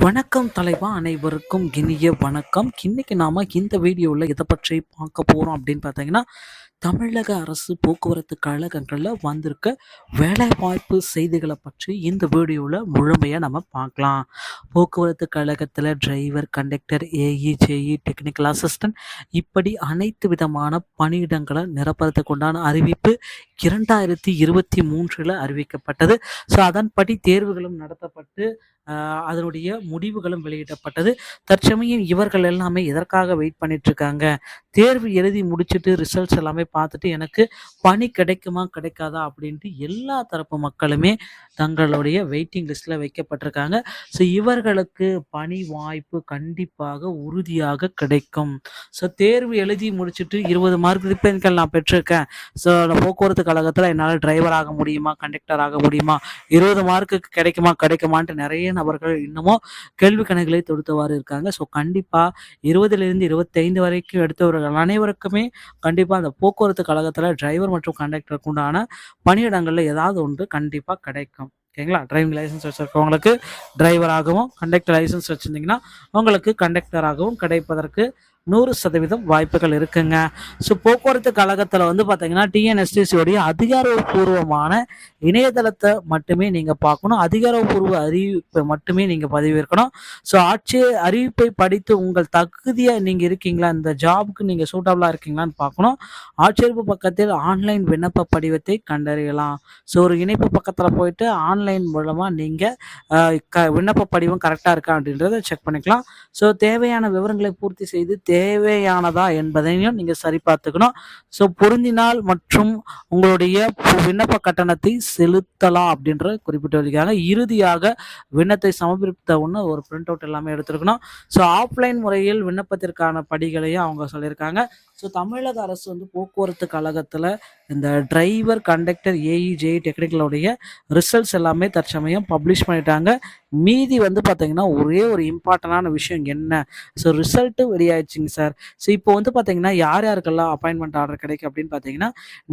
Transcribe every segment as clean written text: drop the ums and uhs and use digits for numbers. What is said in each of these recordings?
வணக்கம் தலைவா, அனைவருக்கும் இனிய வணக்கம். இன்னைக்கு நாம இந்த வீடியோவில் எதை பற்றி பார்க்க போகிறோம் அப்படின்னு பார்த்தீங்கன்னா, தமிழக அரசு போக்குவரத்து கழகங்களில் வந்திருக்க வேலைவாய்ப்பு செய்திகளை பற்றி இந்த வீடியோவில் முழுமையாக நம்ம பார்க்கலாம். போக்குவரத்து கழகத்தில் driver, conductor, AE, JE, technical assistant இப்படி அனைத்து விதமான பணியிடங்களை நிரப்புறதுக்கு உண்டான அறிவிப்பு 2023 அறிவிக்கப்பட்டது. ஸோ அதன்படி தேர்வுகளும் நடத்தப்பட்டு அதனுடைய முடிவுகளும் வெளியிடப்பட்டது. தற்சமயம் இவர்கள் எல்லாமே எதற்காக வெயிட் பண்ணிட்டு இருக்காங்க, தேர்வு எழுதி முடிச்சுட்டு ரிசல்ட்ஸ் எல்லாமே பார்த்துட்டு எனக்கு பணி கிடைக்குமா கிடைக்காதா அப்படின்ட்டு எல்லா தரப்பு மக்களுமே தங்களுடைய வெயிட்டிங் லிஸ்ட்டில் வைக்கப்பட்டிருக்காங்க. ஸோ இவர்களுக்கு பணி வாய்ப்பு கண்டிப்பாக உறுதியாக கிடைக்கும். ஸோ தேர்வு எழுதி முடிச்சுட்டு 20 மார்க் மதிப்பெண்கள் நான் பெற்றிருக்கேன், ஸோ போக்குவரத்து கழகத்தில் என்னால் டிரைவர் ஆக முடியுமா, கண்டக்டர் ஆக முடியுமா, 20 மார்க்குக்கு கிடைக்குமான்ட்டு நிறைய நபர்கள் இன்னமும் கேள்வி கணக்குகளை தொடுத்தவாறு இருக்காங்க. ஸோ கண்டிப்பாக 20லிருந்து 25 வரைக்கும் எடுத்தவர்கள் அனைவருக்குமே கண்டிப்பாக அந்த போக்குவரத்து கழகத்தில் டிரைவர் மற்றும் கண்டக்டருக்கு உண்டான பணியிடங்களில் ஏதாவது ஒன்று கண்டிப்பாக கிடைக்கும். ஓகேங்களா? டிரைவிங் லைசன்ஸ் வச்சுருக்கவங்களுக்கு டிரைவராகவும், கண்டக்டர் லைசன்ஸ் வச்சுருந்தீங்கன்னா உங்களுக்கு கண்டக்டராகவும் கிடைப்பதற்கு 100% வாய்ப்புகள் இருக்குங்க. ஸோ போக்குவரத்து கழகத்தில் பார்த்தீங்கன்னா டிஎன்எஸ்டிசியோடைய அதிகாரப்பூர்வமான இணையதளத்தை மட்டுமே நீங்கள் பார்க்கணும். அதிகாரப்பூர்வ அறிவிப்பை மட்டுமே நீங்கள் பதிவிறக்கணும். ஸோ அறிவிப்பை படித்து உங்கள் தகுதியாக நீங்கள் இருக்கீங்களா, இந்த ஜாபுக்கு நீங்கள் சூட்டபிளாக இருக்கீங்களான்னு பார்க்கணும். ஆட்சேர்ப்பு பக்கத்தில் ஆன்லைன் விண்ணப்ப படிவத்தை கண்டறியலாம். ஸோ ஒரு இணைப்பு பக்கத்தில் போயிட்டு ஆன்லைன் மூலமாக நீங்கள் விண்ணப்ப படிவம் கரெக்டாக இருக்கா அப்படின்றத செக் பண்ணிக்கலாம். ஸோ தேவையான விவரங்களை பூர்த்தி செய்து தேவையானதா என்பதையும் நீங்கள் சரி பார்த்துக்கணும். ஸோ பொருந்தினால் மற்றும் உங்களுடைய விண்ணப்ப கட்டணத்தை செலுத்தலாம் அப்படின்ற குறிப்பிட்டு வந்திருக்காங்க. இறுதியாக விண்ணத்தை சமர்ப்பித்த ஒன்று ஒரு பிரிண்ட் அவுட் எல்லாமே எடுத்துருக்கணும். ஸோ ஆஃப்லைன் முறையில் விண்ணப்பத்திற்கான படிகளையும் அவங்க சொல்லியிருக்காங்க. ஸோ தமிழக அரசு போக்குவரத்து கழகத்தில் இந்த டிரைவர், கண்டக்டர், ஏஇ, ஜேஇ டெக்னிக்கலுடைய ரிசல்ட்ஸ் எல்லாமே தற்சமயம் பப்ளிஷ் பண்ணிட்டாங்க. மீதி பார்த்தீங்கன்னா ஒரே ஒரு இம்பார்ட்டண்டான விஷயம் என்ன, ஸோ ரிசல்ட்டு வெளியாயிடுச்சுங்க சார். ஸோ இப்போ பார்த்தீங்கன்னா யார் யாருக்கெல்லாம் அப்பாயின்மெண்ட் ஆர்டர் கிடைக்கும் அப்படின்னு பார்த்தீங்கன்னா,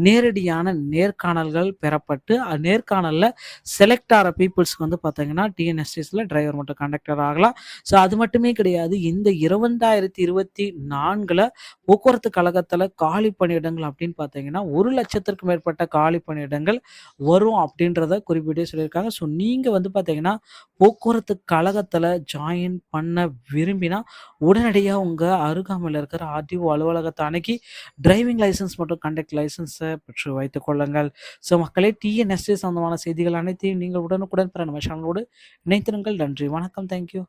நேரடியான நேர்காணல்கள் பெறப்பட்டு நேர்காணலில் செலக்ட் ஆகிற பீப்புள்ஸ்க்கு பார்த்தீங்கன்னா டிஎன்எஸ்டிஸில் டிரைவர் மற்றும் கண்டக்டர் ஆகலாம். ஸோ அது மட்டுமே கிடையாது, இந்த 2024 போக்குவரத்து கழகத்தில் காலி பணியிடங்கள் அப்படின்னு பார்த்தீங்கன்னா 1,00,000க்கும் மேற்பட்ட காலி பணியிடங்கள் வரும் அப்படின்றத குறிப்பிட்டே சொல்லியிருக்காங்க. ஸோ நீங்கள் பார்த்தீங்கன்னா போக்குவரத்து கழகத்தில் ஜாயின் பண்ண விரும்பினா உடனடியாக உங்கள் அருகாமையில் இருக்கிற ஆர்டிஓ அலுவலகத்தை அணுகி டிரைவிங் லைசன்ஸ் மற்றும் கண்டக்ட் லைசன்ஸை பெற்று வைத்துக் கொள்ளுங்கள். ஸோ மக்களே, டிஎன்எஸ்டி சம்பந்தமான செய்திகள் அனைத்தையும் நீங்கள் உடனுக்குடன் பெற நம்ம சேனலோடு இணைத்திருங்கள். நன்றி, வணக்கம், தேங்க்யூ.